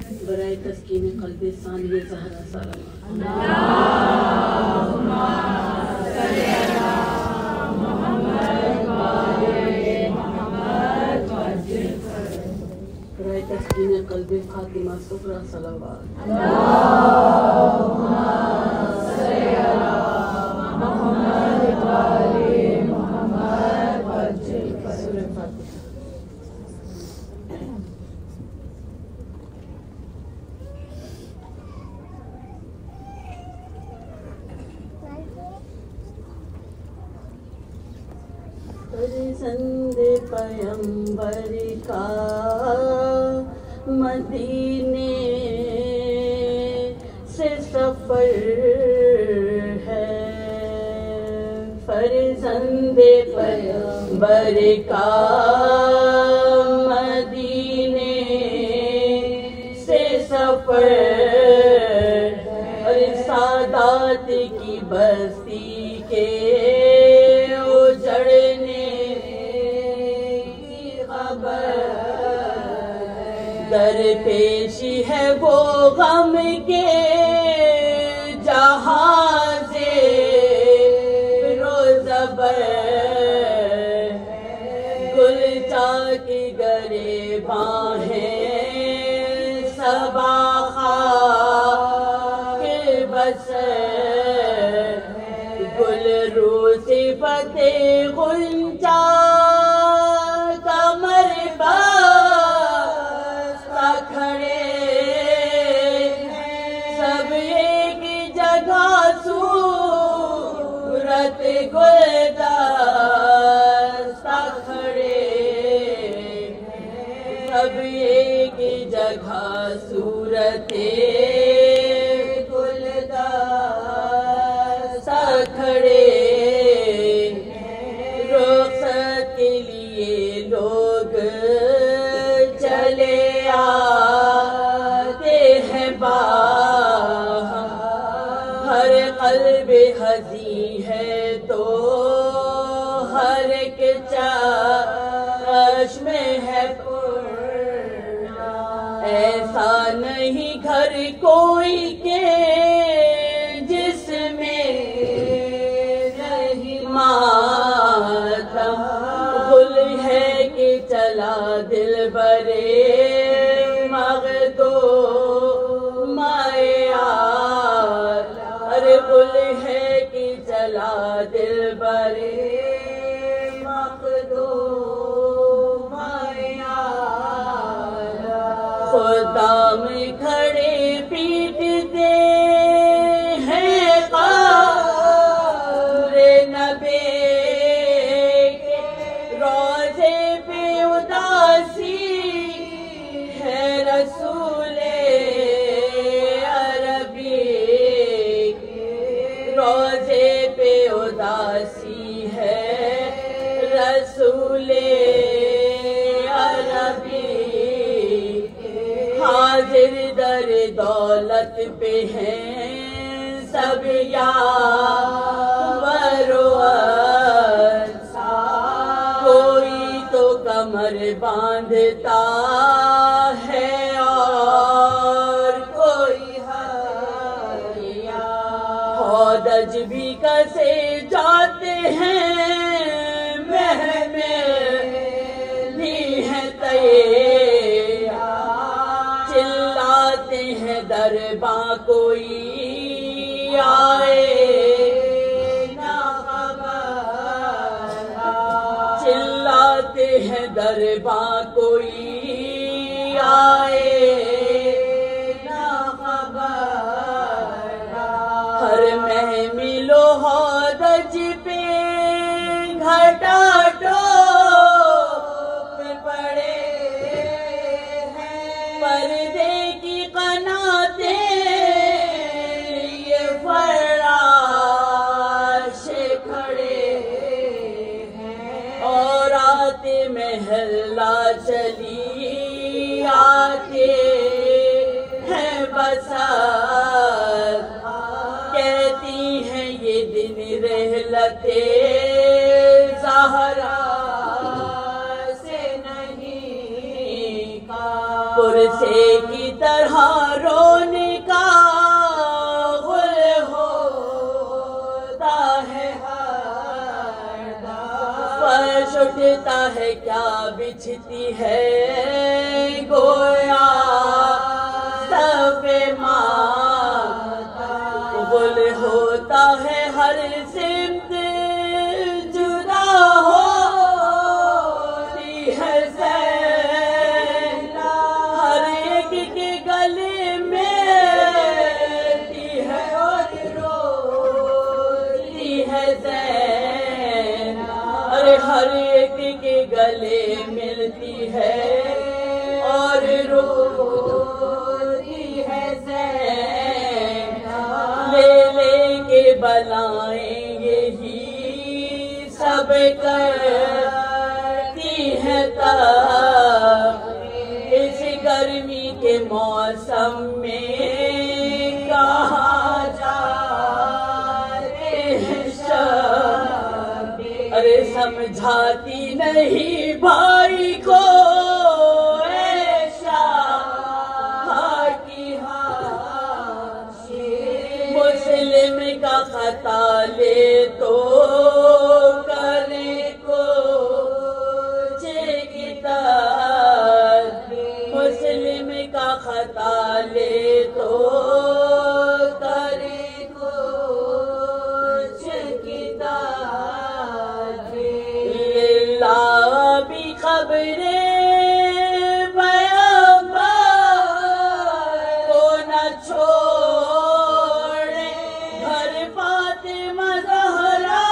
برائے تسکین قلب ثانی زہرا سلام برائے تسکین قلب فاطمہ سغریٰ صلوات فرزند پیمبر کا مدینے سے سفر ہے، فرزند پیمبر کا مدینے سے سفر اور سادات کی بستی کے اجڑنے در پیشی ہے وہ غم کے جہاز روزبر، گل چاک گریباں ہیں صبا خاک بسر، گل رو صفت غنچہ گلدستہ کھڑے، سب ایک جگہ صورت گلدستہ کھڑے، رخصت کے لیے لوگ چلے آتے ہیں باہر، ہر قلب حزین ہے تو ہر ایک چشم ہے پرنا، ایسا نہیں گھر کوئی کہ جس میں نہیں ماتم، گل ہے کہ چلا دل برے مغدو گل ہے کہ چلا دل برے مخدوم خدام کھڑے پیٹتے ہیں قبر نبی کے، روضے پہ اداسی ہے رسول روضے پہ اداسی ہے رسول عربی، حاضر در دولت پہ ہیں سب یاور و انصار، کوئی تو کمر باندھتا ہے اور کوئی ہودج بھی کسے جاتے ہیں، محمل بھی ہیں تیار، چلاتے ہیں درباں کوئی آئے نہ خبر، چلاتے ہیں درباں کوئی آئے نہ خبر، ہر محمل و ہودج پہ گھٹا ٹوپ پڑے ہیں، پردے کی قناتیں یہ فراش کھڑے ہیں، اور آتے محلہ چلی آتے ہیں بسر، کہتی ہیں یہ دن رحلت زہرا سے نہیں کا، پرسے کی طرح رونے کا گل ہوتا ہے ہر دم، فرش اٹھتا ہے کیا بچھتی ہے گویا صف ماتم، گل ہوتا ہے ہر سمت جدا ہوتی ہے زین، ہر ایک کے گلے میں ملتی ہے اور روتی ہے زین، ارے ہر ایک کے گلے ملتی ہے اور روتی ہے زین، لے لے کے بلائیں یہی سب کرتی ہے تب، اس گرمی کے موسم میں کہاں جاتے ہیں شب، ارے سمجھاتی نہیں بھائی کو اے شاہ کی حاشی، مسلم کا خطا لے تو کرے کچھ کتاب، مسلم کا خطا لے تو کرے کچھ کتاب، للہ بھی خبریں پیغمبر کو نہ چھوڑے، گھر فاطمہ زہرا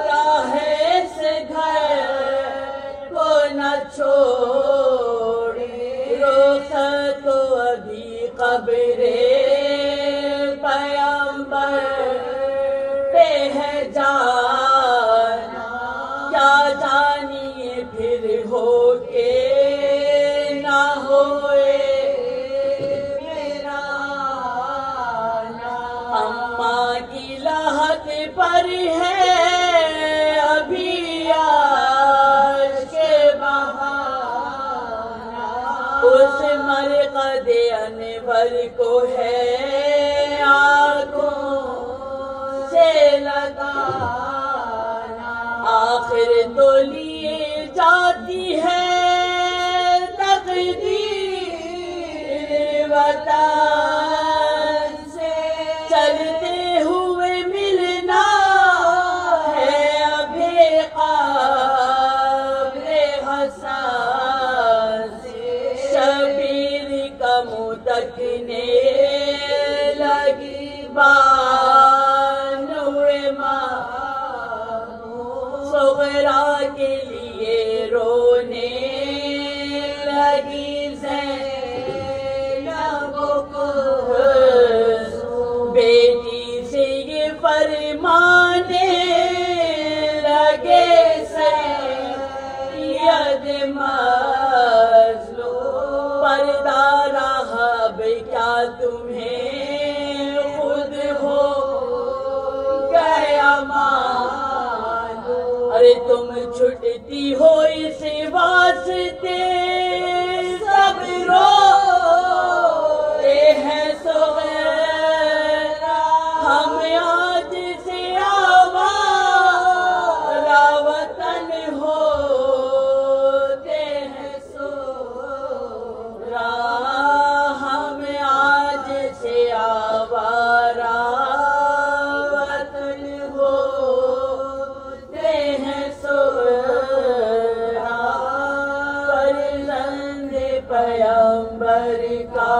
راہ سے گھر کو نہ چھوڑے، رخصت کو ابھی قبر پیغمبر پہ ہے جانا، کیا جانیے پھر ہو کے نہ ہوئے میرا آنا، اماں کی لحد پر ہے ابھی عاشق بہانا، اس مرقد انور کو ہے آنکھوں سے لگانا، آخر تو لیے جاتی ہے تقدیر وطن سے، چلتے ہوئے ملنا ہے ابھی قبر حسن سے، شبیر کا منہ تکنے لگی بانوے ماہ، صغرا کے لیے رونے لگی زینب کو، بیٹی سے یہ فرمانے لگے سید مظلوم، پردہ رہب کیا تمہیں خود ہو گیا معلوم، ارے تم چھٹتی ہو اس واسطے سب روتے ہیں صغیرہ، ہم آج سے آوارہ وطن ہوتے ہیں سورا، ہم آج سے آوارہ وطن ہوتے ہیں سورا، فرزند پیغمبر کا